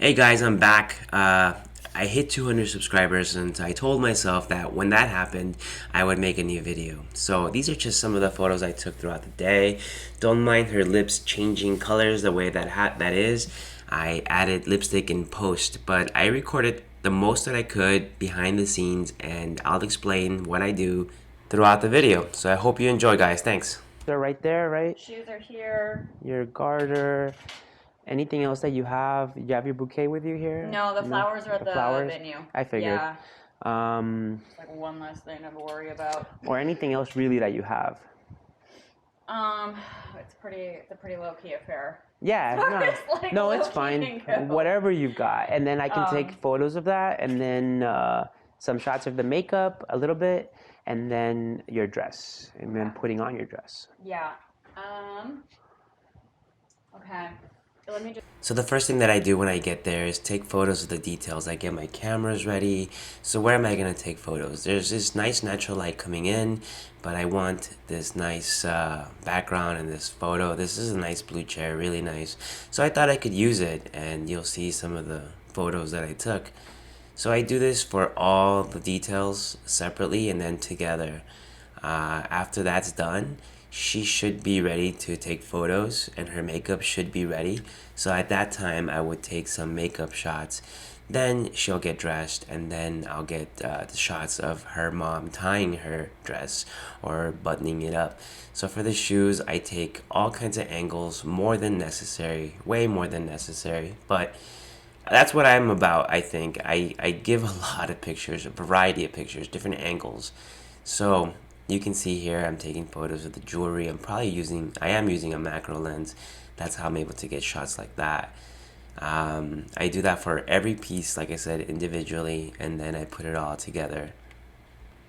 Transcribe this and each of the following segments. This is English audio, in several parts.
Hey guys, I'm back. I hit 200 subscribers and I told myself that when that happened, I would make a new video. So these are just some of the photos I took throughout the day. Don't mind her lips changing colors the way that is. I added lipstick in post, but I recorded the most that I could behind the scenes and I'll explain what I do throughout the video. So I hope you enjoy, guys. Thanks. They're right there, right? Shoes are here. Your garter. Anything else that you have? You have your bouquet with you here? No, the flowers are at the flowers? venue. I figured. Yeah, it's like one less thing to worry about. Or anything else really that you have? It's a pretty low key affair. Yeah, no, it's fine. Whatever you've got, and then I can take photos of that, and then some shots of the makeup, a little bit, and then your dress, and then putting on your dress. Yeah. Okay. Let me just. So the first thing that I do when I get there is take photos of the details. I get my cameras ready. So where am I going to take photos? There's this nice natural light coming in, but I want this nice background in this photo. This is a nice blue chair, really nice. So I thought I could use it, and you'll see some of the photos that I took. So I do this for all the details separately and then together. After that's done, she should be ready to take photos and her makeup should be ready. So at that time, I would take some makeup shots. Then she'll get dressed, and then I'll get the shots of her mom tying her dress or buttoning it up. So for the shoes, I take all kinds of angles, more than necessary, way more than necessary. But that's what I'm about, I think. I give a lot of pictures, a variety of pictures, different angles. So you can see here I'm taking photos of the jewelry. I am using a macro lens. That's how I'm able to get shots like that. I do that for every piece, like I said, individually, and then I put it all together.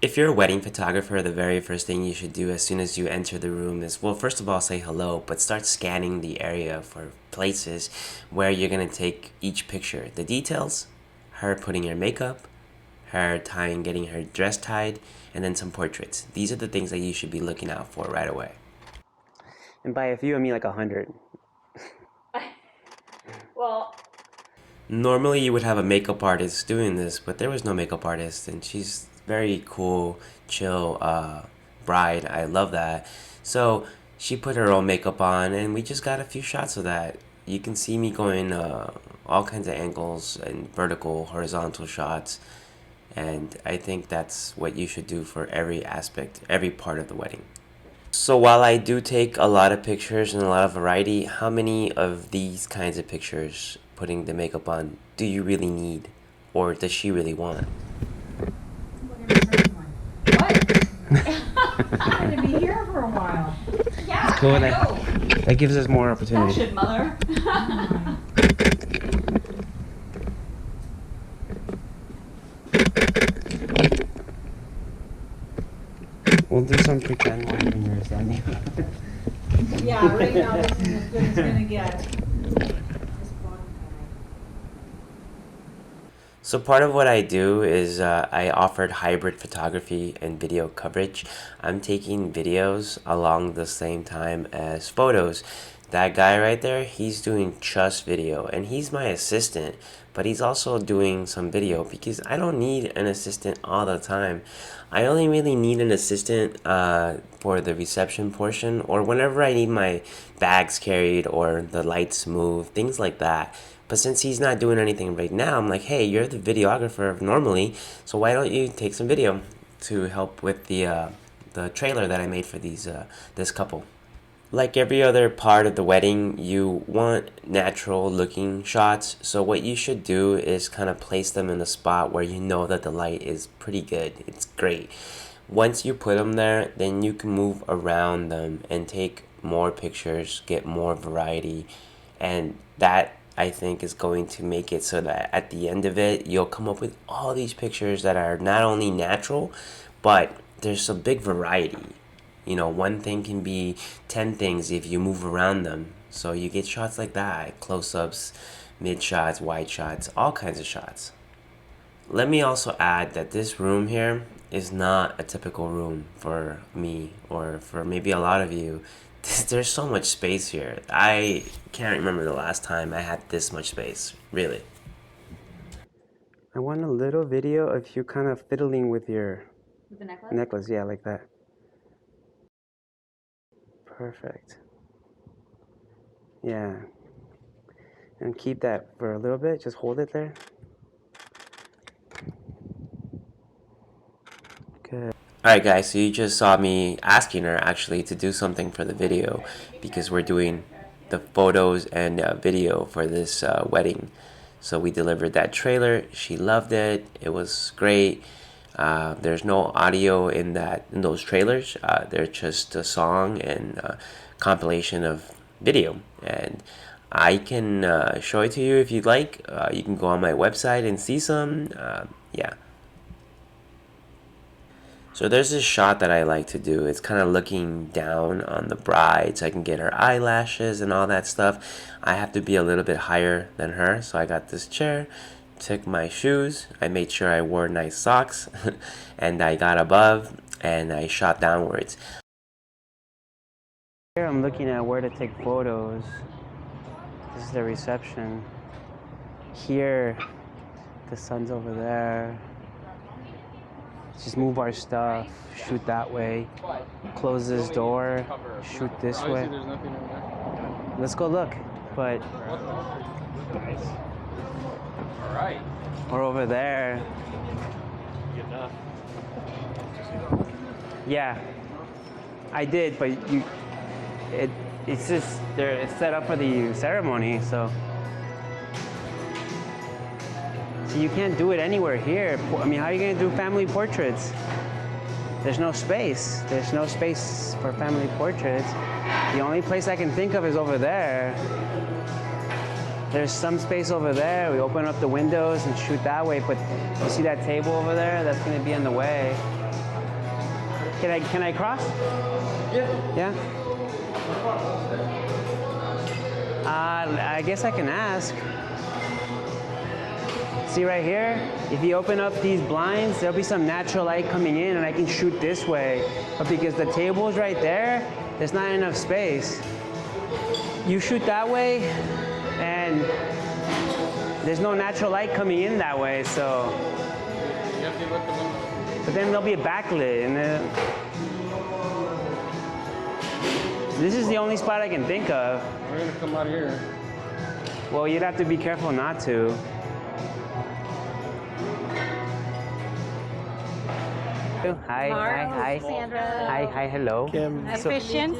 If you're a wedding photographer, the very first thing you should do as soon as you enter the room is, well, first of all, say hello, but start scanning the area for places where you're going to take each picture. The details, her putting her makeup, her tying, getting her dress tied, and then some portraits. These are the things that you should be looking out for right away. And by a few, I mean like 100. Well, normally you would have a makeup artist doing this, but there was no makeup artist, and she's very cool, chill bride. I love that. So she put her own makeup on, and we just got a few shots of that. You can see me going all kinds of angles and vertical, horizontal shots, and I think that's what you should do for every aspect, every part of the wedding. So while I do take a lot of pictures and a lot of variety, how many of these kinds of pictures, putting the makeup on, do you really need? Or does she really want? what? I'm gonna be here for a while. Yeah, Cool, I that- know. That gives us more opportunity. Fashion, mother. We'll do some pretend when you're standing. Yeah, right now this is as good as it's gonna get. This bottom So part of what I do is I offered hybrid photography and video coverage. I'm taking videos along the same time as photos. That guy right there, he's doing just video, and he's my assistant, but he's also doing some video because I don't need an assistant all the time. I only really need an assistant for the reception portion, or whenever I need my bags carried or the lights moved, things like that. But since he's not doing anything right now, I'm like, hey, you're the videographer normally, so why don't you take some video to help with the trailer that I made for this couple. Like every other part of the wedding, you want natural looking shots. So what you should do is kind of place them in a spot where you know that the light is pretty good. It's great. Once you put them there, then you can move around them and take more pictures, get more variety. And that, I think, is going to make it so that at the end of it, you'll come up with all these pictures that are not only natural, but there's a big variety. You know, one thing can be 10 things if you move around them. So you get shots like that, close-ups, mid shots, wide shots, all kinds of shots. Let me also add that this room here is not a typical room for me or for maybe a lot of you. There's so much space here. I can't remember the last time I had this much space, really. I want a little video of you kind of fiddling with your With the necklace? necklace. Yeah, like that. Perfect. Yeah. And keep that for a little bit. Just hold it there. Good. Alright guys, so you just saw me asking her actually to do something for the video because we're doing the photos and video for this wedding. So we delivered that trailer. She loved it. It was great. There's no audio in those trailers. They're just a song and compilation of video. And I can show it to you if you'd like. You can go on my website and see some. Yeah. So there's this shot that I like to do. It's kind of looking down on the bride so I can get her eyelashes and all that stuff. I have to be a little bit higher than her. So I got this chair, took my shoes. I made sure I wore nice socks and I got above and I shot downwards. Here I'm looking at where to take photos. This is the reception. Here, the sun's over there. Just move our stuff, shoot that way, close this door, shoot this way. Let's go look, but Alright. we're over there. Good enough. Yeah, I did, but it's just it's set up for the ceremony, so you can't do it anywhere here. I mean, how are you gonna do family portraits? There's no space. There's no space for family portraits. The only place I can think of is over there. There's some space over there. We open up the windows and shoot that way, but you see that table over there? That's gonna be in the way. Can I cross? Yeah. Yeah? I guess I can ask. See right here, if you open up these blinds, there'll be some natural light coming in and I can shoot this way. But because the table's right there, there's not enough space. You shoot that way and there's no natural light coming in that way, so. You have to look at them. But then there'll be a backlit and this is the only spot I can think of. We're gonna come out here. Well, you'd have to be careful not to. Hi, hi, Sandra. hi, hello. Kim. Efficient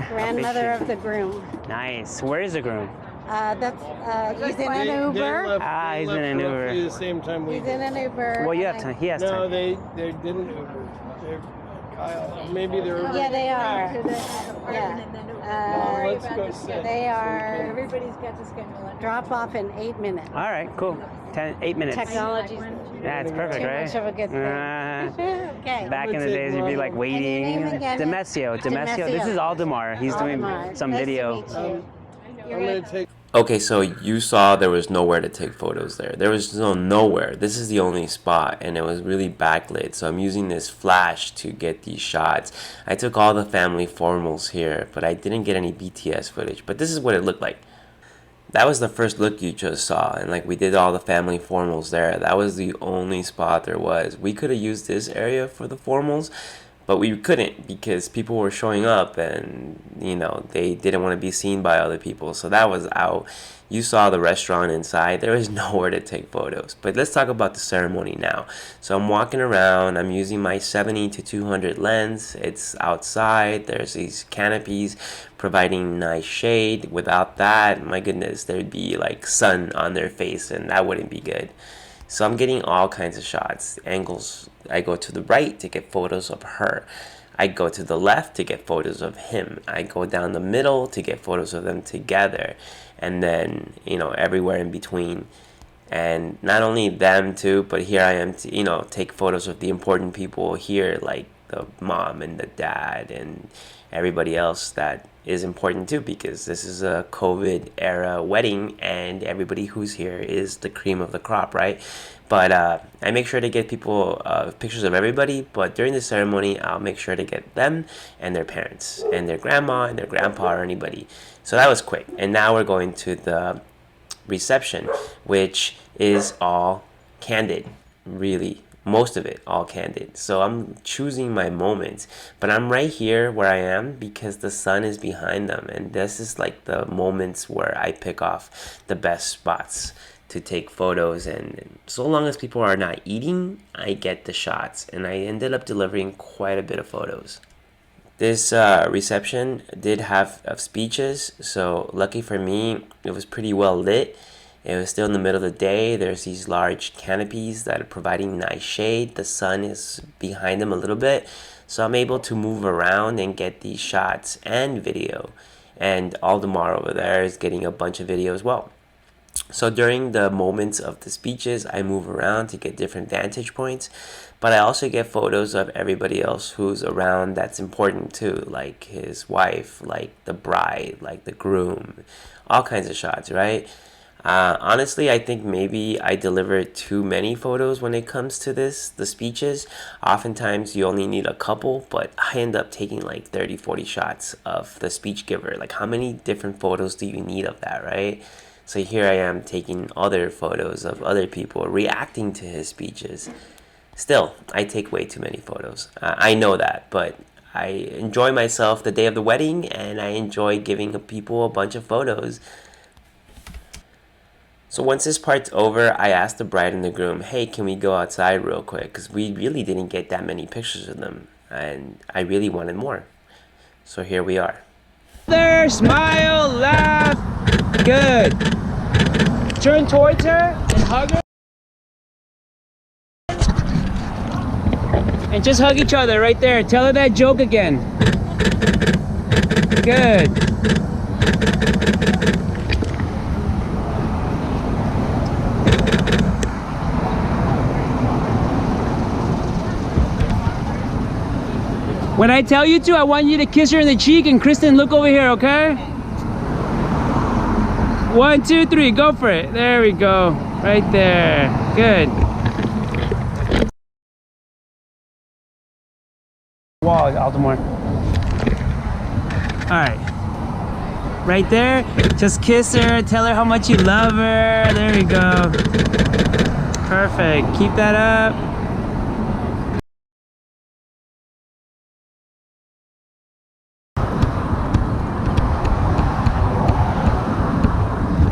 grandmother of the groom. Nice. Where is the groom? He's in an Uber. He's in an Uber. Roughly the same time we He's in an Uber. Well, you have time. He has No, time. they didn't Uber. Kyle, maybe they're Uber. Yeah, they are. Yeah. Let's go sit. They are Everybody's got to schedule it. drop off in 8 minutes. All right, cool. 8 minutes. Technology's Yeah, it's perfect, too right? much of a good thing. Okay. Back in the days, you'd be like waiting. And your name again? Demesio. This is Aldemar. He's doing Aldemar. some Nice to video. meet you. I'm gonna take. Okay, so you saw there was nowhere to take photos there. There was nowhere. This is the only spot, and it was really backlit. So I'm using this flash to get these shots. I took all the family formals here, but I didn't get any BTS footage. But this is what it looked like. That was the first look you just saw, and like we did all the family formals there. That was the only spot there was. We could have used this area for the formals, but we couldn't because people were showing up and, you know, they didn't want to be seen by other people. So that was out. You saw the restaurant inside. There was nowhere to take photos. But let's talk about the ceremony now. So I'm walking around. I'm using my 70 to 200 lens. It's outside. There's these canopies providing nice shade. Without that, my goodness, there'd be like sun on their face and that wouldn't be good. So I'm getting all kinds of shots, angles. I go to the right to get photos of her. I go to the left to get photos of him. I go down the middle to get photos of them together. And then, you know, everywhere in between. And not only them too, but here I am to, you know, take photos of the important people here, like the mom and the dad and everybody else that is important too, because this is a COVID era wedding and everybody who's here is the cream of the crop, right? But I make sure to get people pictures of everybody, but during the ceremony I'll make sure to get them and their parents and their grandma and their grandpa or anybody. So that was quick. And now we're going to the reception, which is all candid, really. Most of it all candid. So I'm choosing my moments, but I'm right here where I am because the sun is behind them, and this is like the moments where I pick off the best spots to take photos. And so long as people are not eating, I get the shots, and I ended up delivering quite a bit of photos. This reception did have speeches, so lucky for me, it was pretty well lit. It was still in the middle of the day. There's these large canopies that are providing nice shade. The sun is behind them a little bit, so I'm able to move around and get these shots and video. And Aldemar over there is getting a bunch of video as well. So during the moments of the speeches, I move around to get different vantage points, but I also get photos of everybody else who's around that's important too, like his wife, like the bride, like the groom, all kinds of shots, right? Honestly, I think maybe I deliver too many photos when it comes to the speeches. Oftentimes you only need a couple, but I end up taking like 30, 40 shots of the speech giver. Like, how many different photos do you need of that, right? So here I am taking other photos of other people reacting to his speeches. Still, I take way too many photos. I know that, but I enjoy myself the day of the wedding, and I enjoy giving people a bunch of photos. So once this part's over, I asked the bride and the groom, hey, can we go outside real quick? Because we really didn't get that many pictures of them, and I really wanted more. So here we are. There, smile, laugh. Good. Turn towards her and hug her. And just hug each other right there. Tell her that joke again. Good. When I tell you to, I want you to kiss her in the cheek, and Kristen, look over here, okay? 1, 2, 3, go for it. There we go. Right there. Good. Wall, Aldemar. Alright. Right there. Just kiss her. Tell her how much you love her. There we go. Perfect. Keep that up.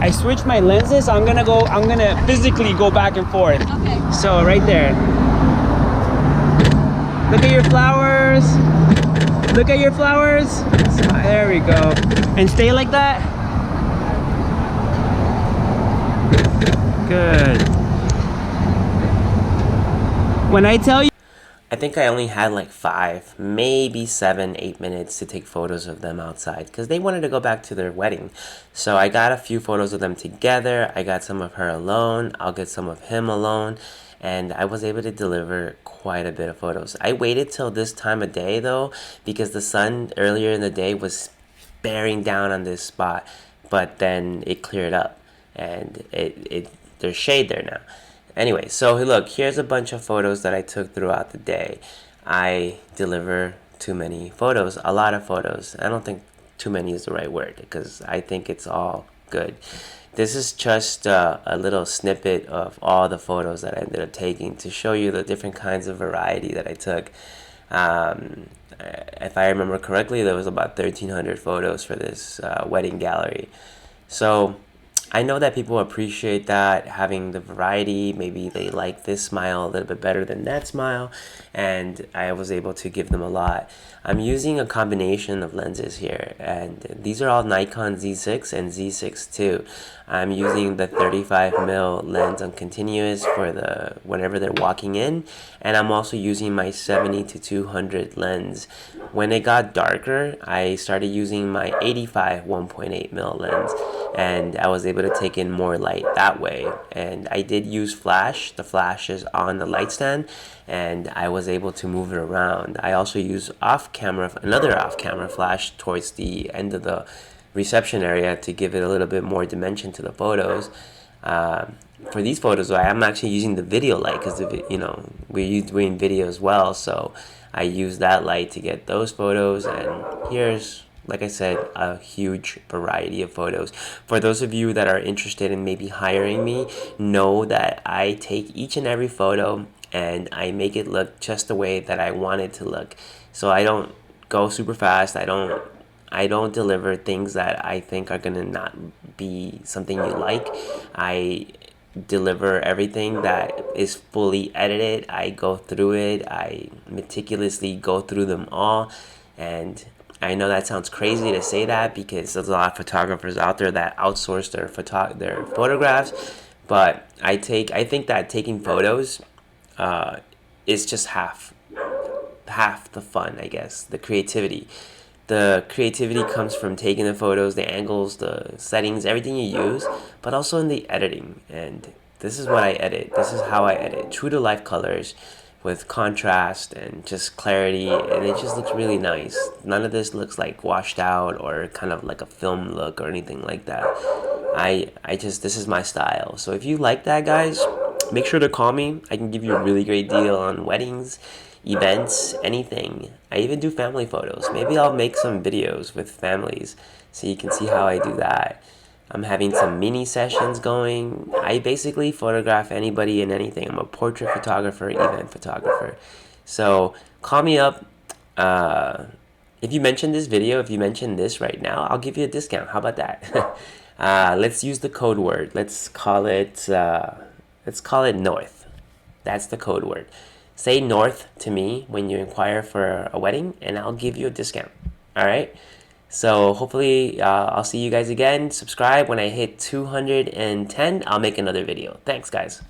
I switched my lenses. I'm gonna physically go back and forth. Okay. So right there. Look at your flowers. Look at your flowers. There we go. And stay like that. Good. When I tell you, I think I only had like 5, maybe 7, 8 minutes to take photos of them outside because they wanted to go back to their wedding. So I got a few photos of them together. I got some of her alone. I'll get some of him alone. And I was able to deliver quite a bit of photos. I waited till this time of day though because the sun earlier in the day was bearing down on this spot, but then it cleared up and there's shade there now. Anyway, so look, here's a bunch of photos that I took throughout the day. I deliver too many photos, a lot of photos. I don't think too many is the right word because I think it's all good. This is just a little snippet of all the photos that I ended up taking to show you the different kinds of variety that I took. If I remember correctly, there was about 1,300 photos for this wedding gallery. So I know that people appreciate that, having the variety. Maybe they like this smile a little bit better than that smile, and I was able to give them a lot. I'm using a combination of lenses here, and these are all Nikon Z6 and Z6 II. I'm using the 35mm lens on continuous for whenever they're walking in, and I'm also using my 70-200 lens. When it got darker, I started using my 85 1.8mm lens, and I was able to take in more light that way. And I did use flash. The flash is on the light stand, and I was able to move it around. I also use another off-camera flash towards the end of the reception area to give it a little bit more dimension to the photos. For these photos, I'm actually using the video light because we're doing video as well, so I use that light to get those photos. And here's like I said, a huge variety of photos. For those of you that are interested in maybe hiring me, know that I take each and every photo and I make it look just the way that I want it to look. So I don't go super fast. I don't deliver things that I think are gonna not be something you like. I deliver everything that is fully edited. I go through it. I meticulously go through them all. And I know that sounds crazy to say that because there's a lot of photographers out there that outsource their photographs. But I think that taking photos is just half the fun, I guess. The creativity comes from taking the photos, the angles, the settings, everything you use, but also in the editing. And this is what I edit. This is how I edit. True to life colors with contrast and just clarity, and it just looks really nice. None of this looks like washed out or kind of like a film look or anything like that. This is my style. So if you like that, guys, make sure to call me. I can give you a really great deal on weddings, events, anything. I even do family photos. Maybe I'll make some videos with families so you can see how I do that. I'm having some mini sessions going. I basically photograph anybody and anything. I'm a portrait photographer, event photographer. So call me up. If you mention this video, if you mention this right now, I'll give you a discount. How about that? Let's use the code word. Let's call it North. That's the code word. Say North to me when you inquire for a wedding, and I'll give you a discount. All right? So hopefully I'll see you guys again. Subscribe. When I hit 210, I'll make another video. Thanks, guys.